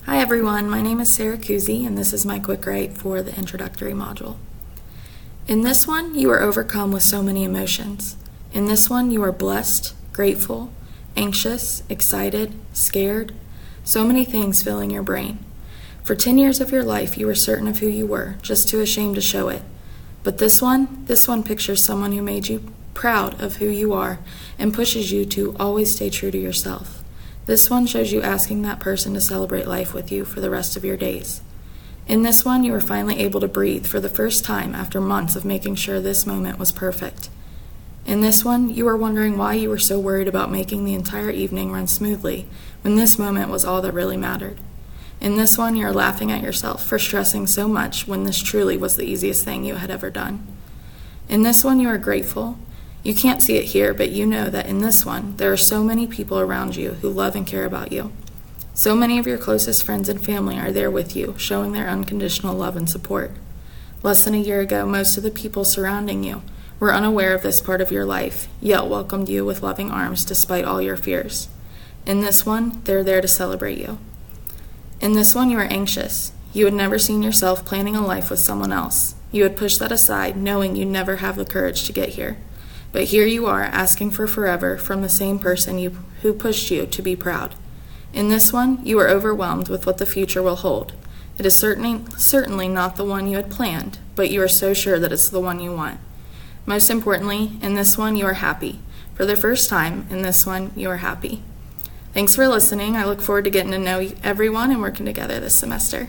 Hi everyone, my name is Sarah Kuzi and this is my quick write for the introductory module. In this one, you are overcome with so many emotions. In this one, you are blessed, grateful, anxious, excited, scared, so many things filling your brain. For 10 years of your life, you were certain of who you were, just too ashamed to show it. But this one pictures someone who made you proud of who you are and pushes you to always stay true to yourself. This one shows you asking that person to celebrate life with you for the rest of your days. In this one, you were finally able to breathe for the first time after months of making sure this moment was perfect. In this one, you were wondering why you were so worried about making the entire evening run smoothly when this moment was all that really mattered. In this one, you are laughing at yourself for stressing so much when this truly was the easiest thing you had ever done. In this one, you are grateful. You can't see it here, but you know that in this one, there are so many people around you who love and care about you. So many of your closest friends and family are there with you, showing their unconditional love and support. Less than a year ago, most of the people surrounding you were unaware of this part of your life, yet welcomed you with loving arms despite all your fears. In this one, they're there to celebrate you. In this one, you are anxious. You had never seen yourself planning a life with someone else. You had pushed that aside, knowing you'd never have the courage to get here. But here you are, asking for forever from the same person who pushed you to be proud. In this one, you are overwhelmed with what the future will hold. It is certainly not the one you had planned, but you are so sure that it's the one you want. Most importantly, in this one, you are happy. For the first time, in this one, you are happy. Thanks for listening. I look forward to getting to know everyone and working together this semester.